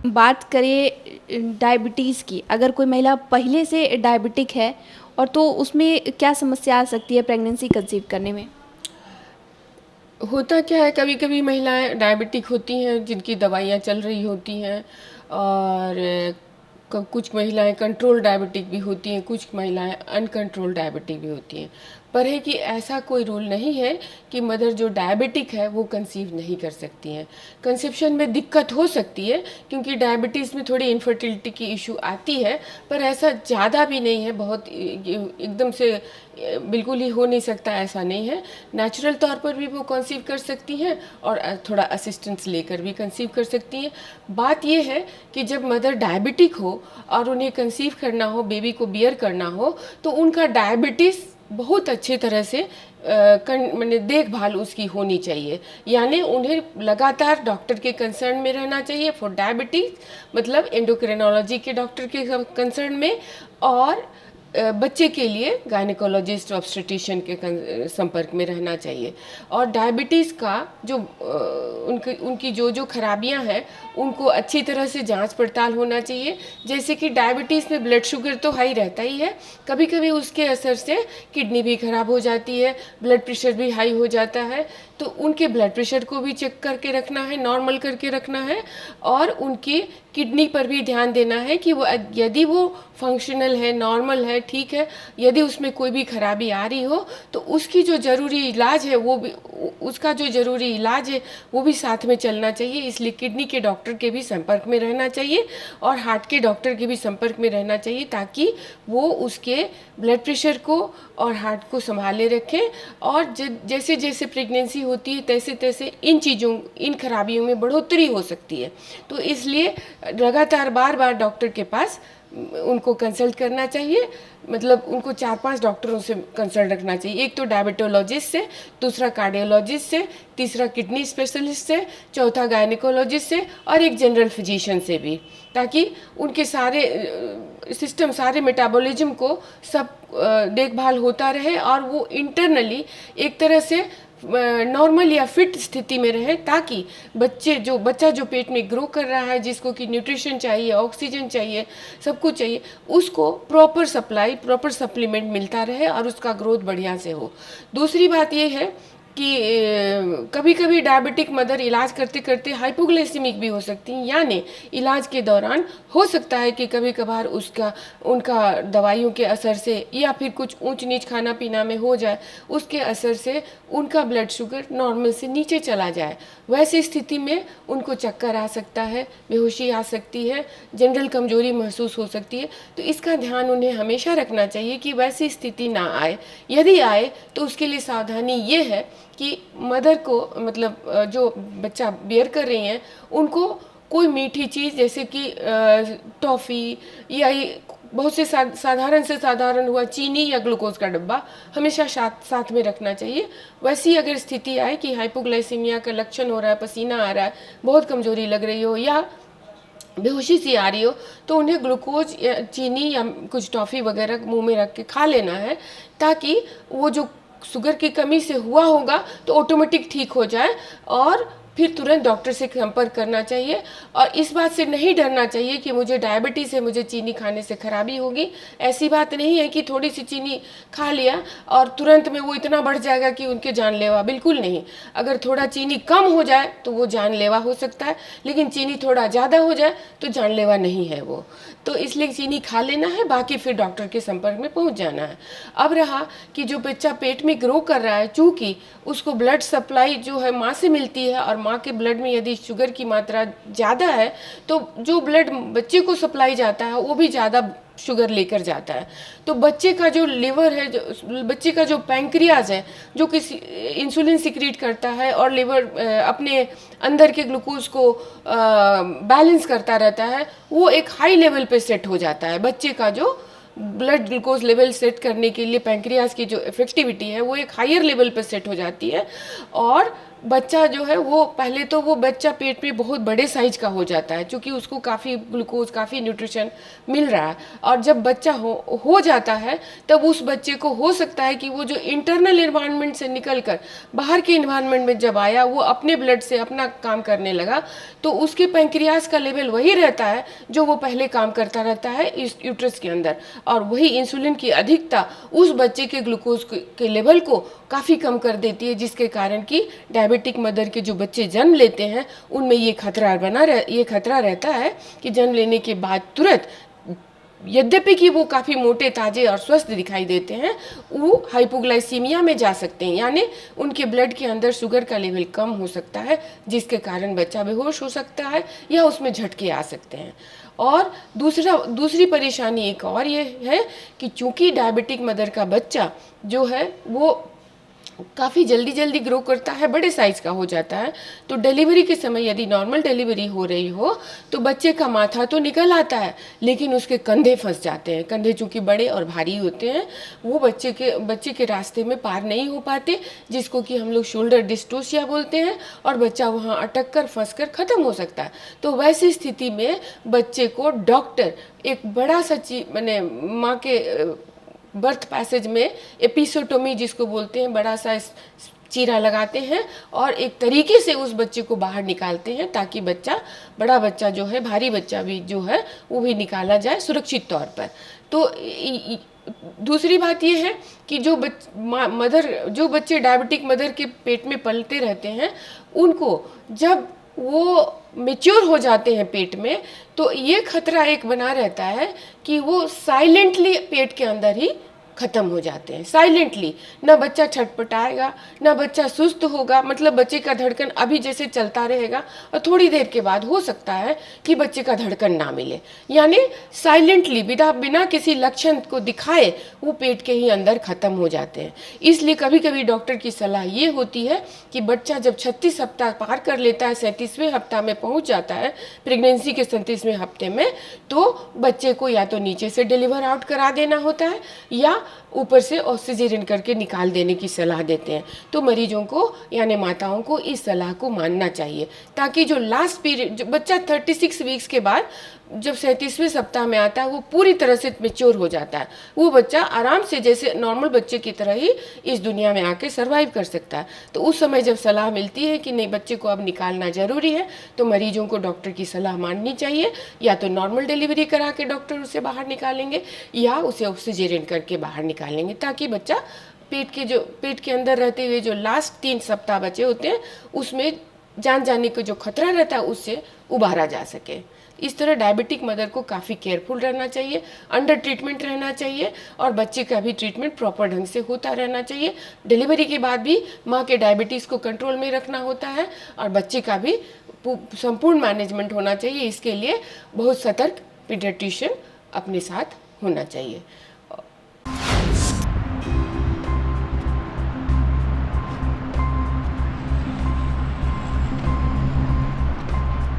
बात करें डायबिटीज़ की, अगर कोई महिला पहले से डायबिटिक है और तो उसमें क्या समस्या आ सकती है प्रेगनेंसी कंसीव करने में? होता क्या है, कभी कभी महिलाएं डायबिटिक होती हैं जिनकी दवाइयाँ चल रही होती हैं, और कुछ महिलाएं कंट्रोल डायबिटिक भी होती हैं, कुछ महिलाएं अनकंट्रोल डायबिटिक भी होती हैं। पर है कि ऐसा कोई रूल नहीं है कि मदर जो डायबिटिक है वो कंसीव नहीं कर सकती हैं। कंसेप्शन में दिक्कत हो सकती है क्योंकि डायबिटीज़ में थोड़ी इनफर्टिलिटी की इशू आती है, पर ऐसा ज़्यादा भी नहीं है, बहुत एकदम से बिल्कुल ही हो नहीं सकता ऐसा नहीं है। नेचुरल तौर पर भी वो कंसीव कर सकती हैं और थोड़ा असिस्टेंस लेकर भी कंसीव कर सकती हैं। बात ये है कि जब मदर डायबिटिक हो और उन्हें कंसीव करना हो, बेबी को बियर करना हो, तो उनका डायबिटीज़ बहुत अच्छी तरह से मैंने देखभाल उसकी होनी चाहिए। यानी उन्हें लगातार डॉक्टर के कंसर्न में रहना चाहिए फॉर डायबिटीज़, मतलब एंडोक्रिनोलॉजी के डॉक्टर के कंसर्न में, और बच्चे के लिए गायनेकोलॉजिस्ट ऑब्स्टेट्रिशियन के संपर्क में रहना चाहिए। और डायबिटीज़ का जो उनकी जो जो खराबियां हैं उनको अच्छी तरह से जांच पड़ताल होना चाहिए। जैसे कि डायबिटीज़ में ब्लड शुगर तो हाई रहता ही है, कभी कभी उसके असर से किडनी भी खराब हो जाती है, ब्लड प्रेशर भी हाई हो जाता है। तो उनके ब्लड प्रेशर को भी चेक करके रखना है, नॉर्मल करके रखना है, और उनकी किडनी पर भी ध्यान देना है कि वो यदि वो फंक्शनल है, नॉर्मल है, ठीक है, यदि उसमें कोई भी खराबी आ रही हो तो उसकी जो ज़रूरी इलाज है वो भी, उसका जो ज़रूरी इलाज है वो भी साथ में चलना चाहिए। इसलिए किडनी के डॉक्टर के भी संपर्क में रहना चाहिए और हार्ट के डॉक्टर के भी संपर्क में रहना चाहिए, ताकि वो उसके ब्लड प्रेशर को और हार्ट को संभाले रखें। और जैसे जैसे प्रेगनेंसी होती है तैसे तैसे इन खराबियों में बढ़ोतरी हो सकती है। तो इसलिए लगातार बार बार डॉक्टर के पास उनको कंसल्ट करना चाहिए। मतलब उनको 4-5 डॉक्टरों से कंसल्ट रखना चाहिए। एक तो डायबिटोलॉजिस्ट से, दूसरा कार्डियोलॉजिस्ट से, तीसरा किडनी स्पेशलिस्ट से, चौथा गायनेकोलॉजिस्ट से, और एक जनरल फिजिशियन से भी, ताकि उनके सारे सिस्टम, सारे मेटाबॉलिज्म को सब देखभाल होता रहे और वो इंटरनली एक तरह से नॉर्मल या फिट स्थिति में रहे, ताकि बच्चा जो पेट में ग्रो कर रहा है, जिसको कि न्यूट्रिशन चाहिए, ऑक्सीजन चाहिए, सब कुछ चाहिए, उसको प्रॉपर सप्लाई, प्रॉपर सप्लीमेंट मिलता रहे और उसका ग्रोथ बढ़िया से हो। दूसरी बात ये है कि कभी कभी डायबिटिक मदर इलाज करते करते हाइपोग्लाइसेमिक भी हो सकती हैं। यानी इलाज के दौरान हो सकता है कि कभी कभार उनका दवाइयों के असर से या फिर कुछ ऊंच नीच खाना पीना में हो जाए, उसके असर से उनका ब्लड शुगर नॉर्मल से नीचे चला जाए। वैसी स्थिति में उनको चक्कर आ सकता है, बेहोशी आ सकती है, जनरल कमजोरी महसूस हो सकती है। तो इसका ध्यान उन्हें हमेशा रखना चाहिए कि वैसी स्थिति ना आए। यदि आए तो उसके लिए सावधानी ये है कि मदर को, मतलब जो बच्चा बियर कर रही हैं, उनको कोई मीठी चीज़ जैसे कि टॉफ़ी या बहुत से साधारण से साधारण हुआ चीनी या ग्लूकोज का डब्बा हमेशा साथ में रखना चाहिए। वैसी अगर स्थिति आए कि हाइपोग्लाइसीमिया का लक्षण हो रहा है, पसीना आ रहा है, बहुत कमजोरी लग रही हो या बेहोशी सी आ रही हो, तो उन्हें ग्लूकोज या चीनी या कुछ टॉफ़ी वगैरह मुंह में रख के खा लेना है, ताकि वो जो शुगर की कमी से हुआ होगा तो ऑटोमेटिक ठीक हो जाए, और फिर तुरंत डॉक्टर से संपर्क करना चाहिए। और इस बात से नहीं डरना चाहिए कि मुझे डायबिटीज़ है, मुझे चीनी खाने से खराबी होगी। ऐसी बात नहीं है कि थोड़ी सी चीनी खा लिया और तुरंत में वो इतना बढ़ जाएगा कि उनके जानलेवा, बिल्कुल नहीं। अगर थोड़ा चीनी कम हो जाए तो वो जानलेवा हो सकता है, लेकिन चीनी थोड़ा ज़्यादा हो जाए तो जानलेवा नहीं है वो। तो इसलिए चीनी खा लेना है, बाकी फिर डॉक्टर के संपर्क में पहुंच जाना है। अब रहा कि जो बच्चा पेट में ग्रो कर रहा है, चूँकि उसको ब्लड सप्लाई जो है माँ से मिलती है, और माँ के ब्लड में यदि शुगर की मात्रा ज़्यादा है तो जो ब्लड बच्चे को सप्लाई जाता है वो भी ज़्यादा शुगर लेकर जाता है। तो बच्चे का जो लिवर है, जो बच्चे का जो पैंक्रियाज है, जो किसी इंसुलिन सिक्रीट करता है और लिवर अपने अंदर के ग्लूकोज को बैलेंस करता रहता है, वो एक हाई लेवल पे सेट हो जाता है। बच्चे का जो ब्लड ग्लूकोज लेवल सेट करने के लिए पैंक्रियाज की जो इफेक्टिविटी है वो एक हायर लेवल पर सेट हो जाती है। और बच्चा जो है वो पहले तो वो बच्चा पेट में बहुत बड़े साइज का हो जाता है, क्योंकि उसको काफ़ी ग्लूकोज, काफ़ी न्यूट्रिशन मिल रहा है। और जब बच्चा हो जाता है तब उस बच्चे को हो सकता है कि वो जो इंटरनल इन्वायरमेंट से निकल कर बाहर के इन्वायरमेंट में जब आया, वो अपने ब्लड से अपना काम करने लगा, तो उसके पैंक्रियाज का लेवल वही रहता है जो वो पहले काम करता रहता है इस यूट्रस के अंदर। और वही इंसुलिन की अधिकता उस बच्चे के ग्लूकोज के लेवल को काफ़ी कम कर देती है, जिसके कारण कि डायबिटिक मदर के जो बच्चे जन्म लेते हैं उनमें ये खतरा रहता है कि जन्म लेने के बाद तुरंत, यद्यपि कि वो काफ़ी मोटे, ताजे और स्वस्थ दिखाई देते हैं, वो हाइपोग्लाइसीमिया में जा सकते हैं, यानी उनके ब्लड के अंदर शुगर का लेवल कम हो सकता है, जिसके कारण बच्चा बेहोश हो सकता है या उसमें झटके आ सकते हैं। और दूसरी परेशानी एक और ये है कि चूंकि डायबिटिक मदर का बच्चा जो है वो काफ़ी जल्दी ग्रो करता है, बड़े साइज़ का हो जाता है, तो डिलीवरी के समय यदि नॉर्मल डिलीवरी हो रही हो तो बच्चे का माथा तो निकल आता है, लेकिन उसके कंधे फंस जाते हैं। कंधे चूँकि बड़े और भारी होते हैं, वो बच्चे के रास्ते में पार नहीं हो पाते, जिसको कि हम लोग शोल्डर डिस्टोसिया बोलते हैं, और बच्चा वहाँ अटक कर, फंस कर ख़त्म हो सकता है। तो वैसी स्थिति में बच्चे को डॉक्टर एक बड़ा सा मैंने माँ के बर्थ पैसेज में एपिसोटोमी जिसको बोलते हैं, बड़ा सा चीरा लगाते हैं और एक तरीके से उस बच्चे को बाहर निकालते हैं, ताकि बड़ा बच्चा जो है, भारी बच्चा भी जो है वो भी निकाला जाए सुरक्षित तौर पर। तो दूसरी बात ये है कि जो बच्चे डायबिटिक मदर के पेट में पलते रहते हैं, उनको जब वो मेच्योर हो जाते हैं पेट में, तो ये खतरा एक बना रहता है कि वो साइलेंटली पेट के अंदर ही ख़त्म हो जाते हैं। साइलेंटली, ना बच्चा छटपटाएगा, ना बच्चा सुस्त होगा, मतलब बच्चे का धड़कन अभी जैसे चलता रहेगा और थोड़ी देर के बाद हो सकता है कि बच्चे का धड़कन ना मिले, यानी साइलेंटली बिना किसी लक्षण को दिखाए वो पेट के ही अंदर ख़त्म हो जाते हैं। इसलिए कभी कभी डॉक्टर की सलाह ये होती है कि बच्चा जब 36 सप्ताह पार कर लेता है, 37वें हफ्ता में पहुँच जाता है, प्रेगनेंसी के 37वें हफ्ते में, तो बच्चे को या तो नीचे से डिलीवर आउट करा देना होता है या ऊपर से ऑक्सीजन करके निकाल देने की सलाह देते हैं। तो मरीजों को यानी माताओं को इस सलाह को मानना चाहिए, ताकि जो लास्ट पीरियड, जो बच्चा 36 वीक्स के बाद जब 37वें सप्ताह में आता है, वो पूरी तरह से मेच्योर हो जाता है। वो बच्चा आराम से जैसे नॉर्मल बच्चे की तरह ही इस दुनिया में आके सर्वाइव कर सकता है। तो उस समय जब सलाह मिलती है कि नहीं, बच्चे को अब निकालना ज़रूरी है, तो मरीजों को डॉक्टर की सलाह माननी चाहिए। या तो नॉर्मल डिलीवरी करा के डॉक्टर उसे बाहर निकालेंगे या उसे ऑक्सीजन करके बाहर निकालेंगे, ताकि बच्चा पेट के अंदर रहते हुए जो लास्ट 3 सप्ताह बचे होते हैं उसमें जान जाने का जो खतरा रहता है उससे उबारा जा सके। इस तरह डायबिटिक मदर को काफ़ी केयरफुल रहना चाहिए, अंडर ट्रीटमेंट रहना चाहिए, और बच्चे का भी ट्रीटमेंट प्रॉपर ढंग से होता रहना चाहिए। डिलीवरी के बाद भी माँ के डायबिटीज़ को कंट्रोल में रखना होता है, और बच्चे का भी संपूर्ण मैनेजमेंट होना चाहिए। इसके लिए बहुत सतर्क पीडियाट्रिशियन अपने साथ होना चाहिए।